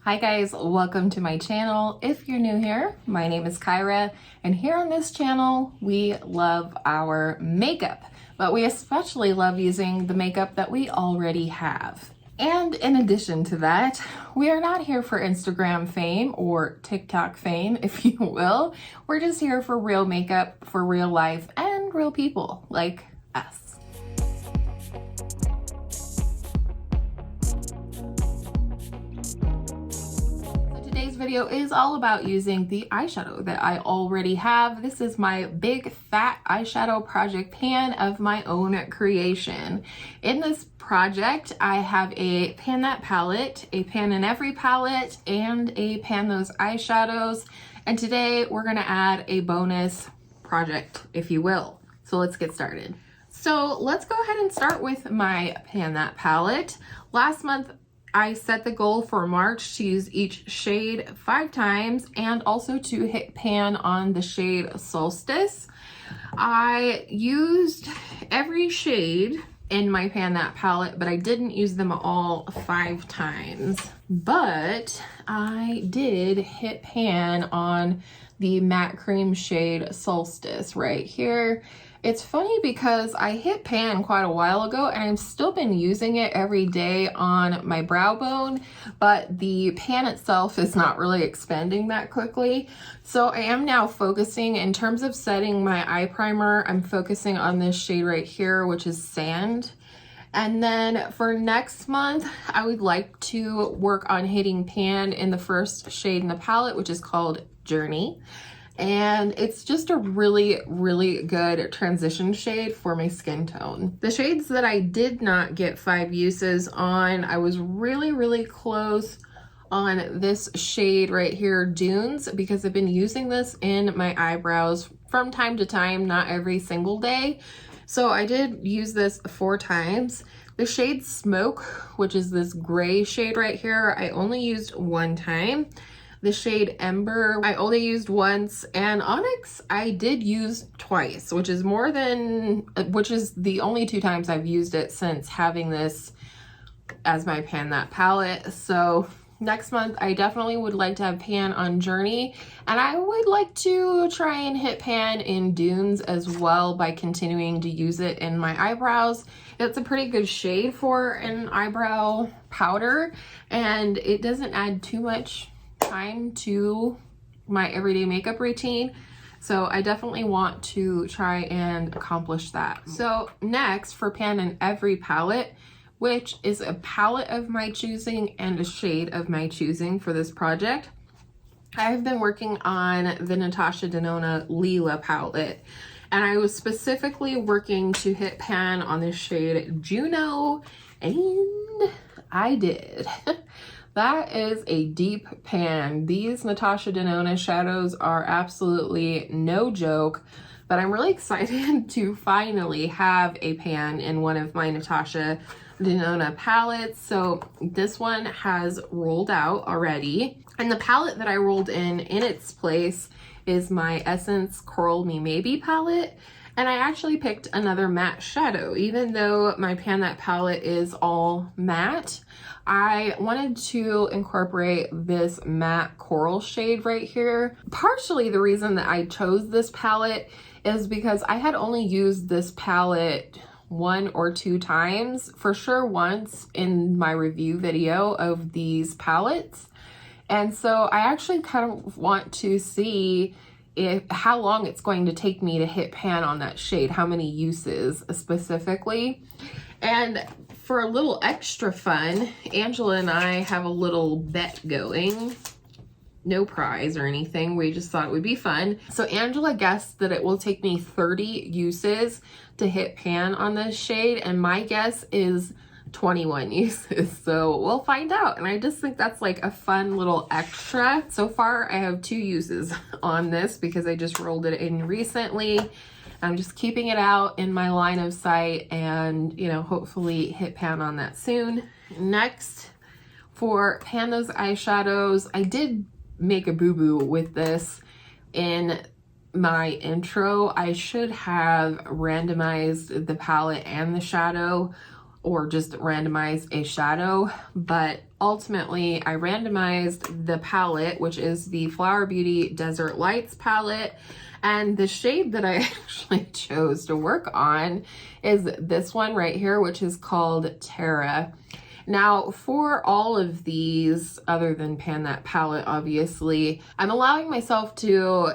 Hi guys, welcome to my channel. If you're new here, my name is Kyra, and here on this channel, we love our makeup, but we especially love using the makeup that we already have. And in addition to that, we are not here for Instagram fame or TikTok fame, if you will. We're just here for real makeup, for real life, and real people like us. Today's video is all about using the eyeshadow that I already have. This is my big fat eyeshadow project pan of my own creation. In this project, I have a Pan That palette, a Pan in Every palette, and a Pan Those eyeshadows. And today we're gonna add a bonus project, if you will. So let's get started. So let's go ahead and start with my Pan That palette. Last month, I set the goal for March to use each shade 5 times and also to hit pan on the shade Solstice. I used every shade in my Pan That palette, but I didn't use them all 5 times. But I did hit pan on the matte cream shade Solstice right here. It's funny because I hit pan quite a while ago and I've still been using it every day on my brow bone, but the pan itself is not really expanding that quickly. So I am now focusing, in terms of setting my eye primer, I'm focusing on this shade right here, which is Sand. And then for next month, I would like to work on hitting pan in the first shade in the palette, which is called Journey. And it's just a really good transition shade for my skin tone. The shades that I did not get 5 uses on, I was really close on this shade right here, Dunes, because I've been using this in my eyebrows from time to time, not every single day. So I did use this 4 times. The shade Smoke, which is this gray shade right here, I only used 1 time. The shade Ember, I only used once, and Onyx, I did use twice, which is the only 2 times I've used it since having this as my Pan That palette. So next month, I definitely would like to have pan on Journey, and I would like to try and hit pan in Dunes as well by continuing to use it in my eyebrows. It's a pretty good shade for an eyebrow powder, and it doesn't add too much time to my everyday makeup routine, so I definitely want to try and accomplish that. So next, for Pan in Every palette, which is a palette of my choosing and a shade of my choosing for this project, I've been working on the Natasha Denona Lila palette, and I was specifically working to hit pan on the shade Juno, and I did. That is a deep pan. These Natasha Denona shadows are absolutely no joke, but I'm really excited to finally have a pan in one of my Natasha Denona palettes. So this one has rolled out already, and the palette that I rolled in its place is my Essence Coral Me Maybe palette. And I actually picked another matte shadow. Even though my Pan That palette is all matte, I wanted to incorporate this matte coral shade right here. Partially the reason that I chose this palette is because I had only used this palette 1 or 2 times, for sure once in my review video of these palettes. And so I actually kind of want to see how long it's going to take me to hit pan on that shade, how many uses specifically. And for a little extra fun, Angela and I have a little bet going. No prize or anything, we just thought it would be fun. So Angela guessed that it will take me 30 uses to hit pan on this shade, and my guess is 21 uses, so we'll find out. And I just think that's like a fun little extra. So far I have 2 uses on this because I just rolled it in recently. I'm just keeping it out in my line of sight and, you know, hopefully hit pan on that soon. Next, for Pan Those eyeshadows, I did make a boo-boo with this in my intro. I should have randomized the palette and the shadow or just randomize a shadow, but ultimately I randomized the palette, which is the Flower Beauty Desert Lights palette. And the shade that I actually chose to work on is this one right here, which is called Terra. Now, for all of these, other than Pan That Palette, obviously, I'm allowing myself to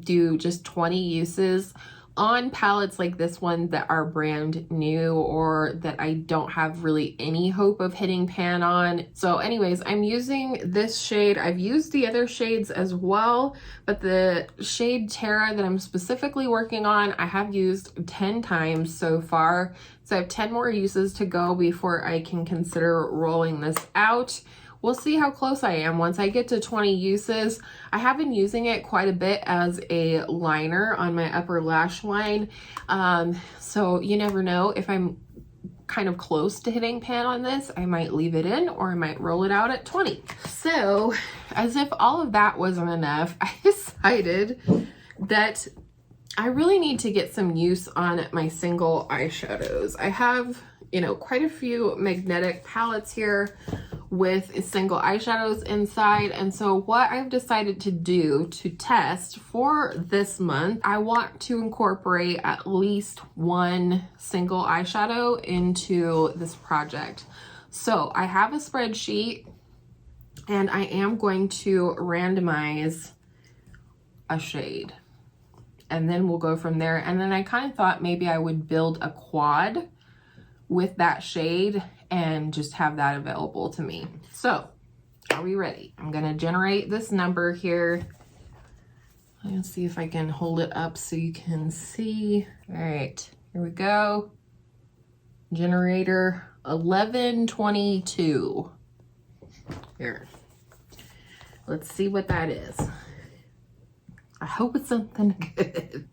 do just 20 uses on palettes like this one that are brand new or that I don't have really any hope of hitting pan on. So anyways, I'm using this shade. I've used the other shades as well, but the shade Terra that I'm specifically working on, I have used 10 times so far. So I have 10 more uses to go before I can consider rolling this out. We'll see how close I am. Once I get to 20 uses, I have been using it quite a bit as a liner on my upper lash line. So you never know, if I'm kind of close to hitting pan on this, I might leave it in or I might roll it out at 20. So as if all of that wasn't enough, I decided that I really need to get some use on my single eyeshadows. I have, you know, quite a few magnetic palettes here with single eyeshadows inside, and so what I've decided to do to test for this month, I want to incorporate at least one single eyeshadow into this project. So I have a spreadsheet and I am going to randomize a shade and then we'll go from there. And then I kind of thought maybe I would build a quad with that shade and just have that available to me. So are we ready? I'm gonna generate this number here. Let's see if I can hold it up so you can see. All right, here we go. Generator 1122. Here, let's see what that is. I hope it's something good.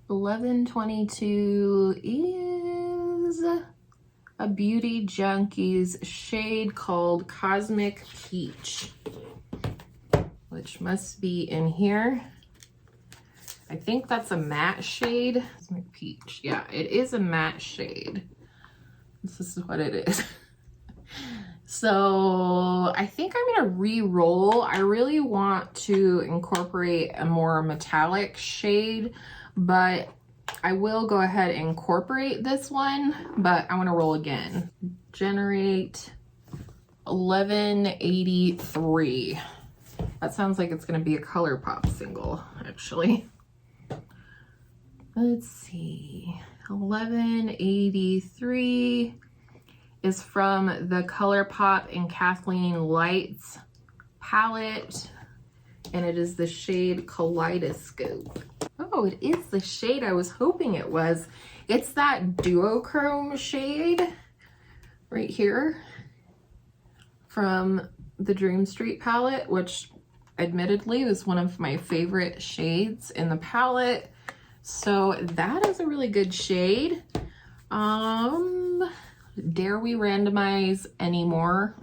1122 is a Beauty Junkies shade called Cosmic Peach, which must be in here. I think that's a matte shade. Cosmic Peach, yeah, it is a matte shade. This is what it is. So I think I'm gonna re-roll. I really want to incorporate a more metallic shade, but I will go ahead and incorporate this one, but I want to roll again. Generate 1183. That sounds like it's going to be a ColourPop single, actually. Let's see. 1183 is from the ColourPop and Kathleen Lights palette, and it is the shade Kaleidoscope. Oh, it is the shade I was hoping it was. It's that duochrome shade right here from the Dream Street palette, which admittedly is one of my favorite shades in the palette. So that is a really good shade. Dare we randomize anymore?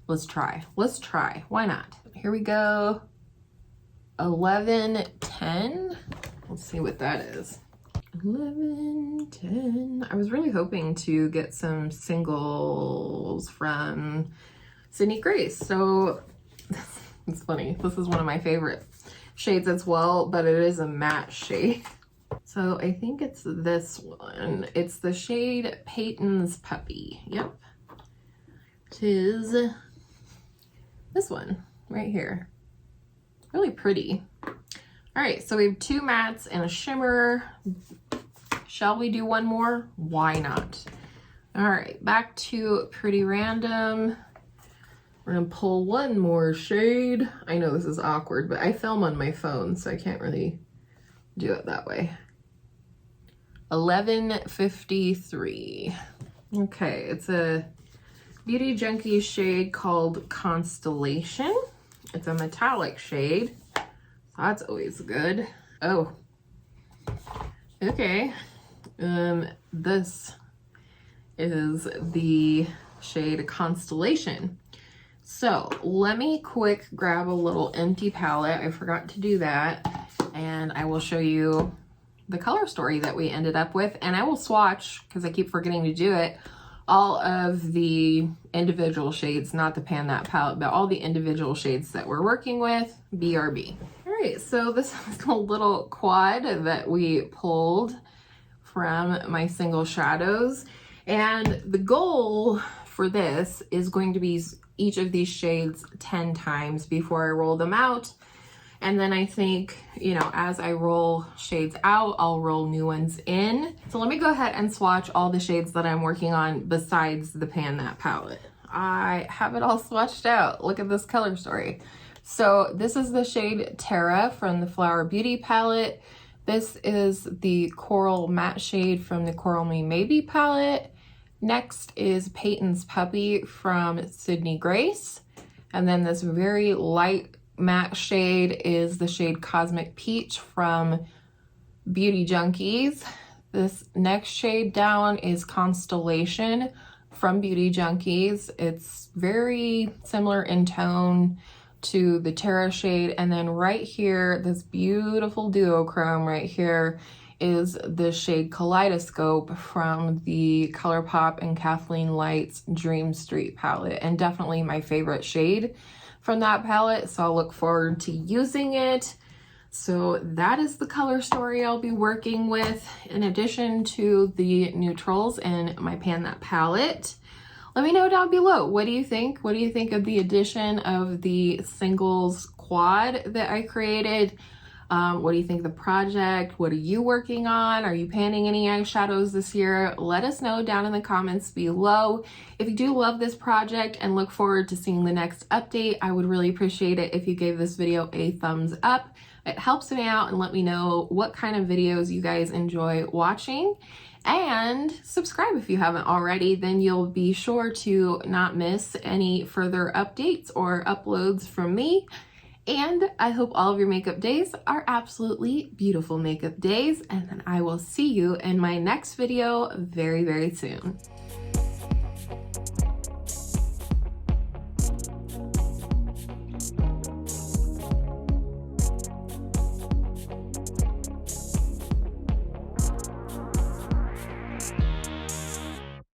Let's try. Let's try. Why not? Here we go. 1110. Let's see what that is. 1110. I was really hoping to get some singles from Sydney Grace. So it's funny. This is one of my favorite shades as well, but it is a matte shade. So I think it's this one. It's the shade Peyton's Puppy. Yep. It is this one right here. Really pretty. All right, so we have two mattes and a shimmer. Shall we do one more? Why not? All right, back to Pretty Random. We're gonna pull one more shade. I know this is awkward, but I film on my phone, so I can't really do it that way. 1153. Okay, it's a Beauty Junkie shade called Constellation. It's a metallic shade. That's always good. Oh, okay. This is the shade Constellation. So let me quick grab a little empty palette. I forgot to do that. And I will show you the color story that we ended up with. And I will swatch, because I keep forgetting to do it, all of the individual shades, not the Pan That palette, but all the individual shades that we're working with, BRB. All right, so this is a little quad that we pulled from my single shadows. And the goal for this is going to be each of these shades 10 times before I roll them out. And then I think, you know, as I roll shades out, I'll roll new ones in. So let me go ahead and swatch all the shades that I'm working on besides the Pan That palette. I have it all swatched out. Look at this color story. So this is the shade Terra from the Flower Beauty palette. This is the Coral Matte shade from the Coral Me Maybe palette. Next is Peyton's Puppy from Sydney Grace. And then this very light matte shade is the shade Cosmic Peach from Beauty Junkies. This next shade down is Constellation from Beauty Junkies. It's very similar in tone to the Terra shade. And then right here, this beautiful duochrome right here is the shade Kaleidoscope from the ColourPop and Kathleen Light's Dream Street palette, and definitely my favorite shade from that palette, so I'll look forward to using it. So that is the color story I'll be working with, in addition to the neutrals in my Pan That palette. Let me know down below, what do you think? What do you think of the addition of the singles quad that I created? What do you think of the project? What are you working on? Are you panning any eyeshadows this year? Let us know down in the comments below. If you do love this project and look forward to seeing the next update, I would really appreciate it if you gave this video a thumbs up. It helps me out and let me know what kind of videos you guys enjoy watching. And subscribe if you haven't already, then you'll be sure to not miss any further updates or uploads from me. And I hope all of your makeup days are absolutely beautiful makeup days, and then I will see you in my next video very, very soon.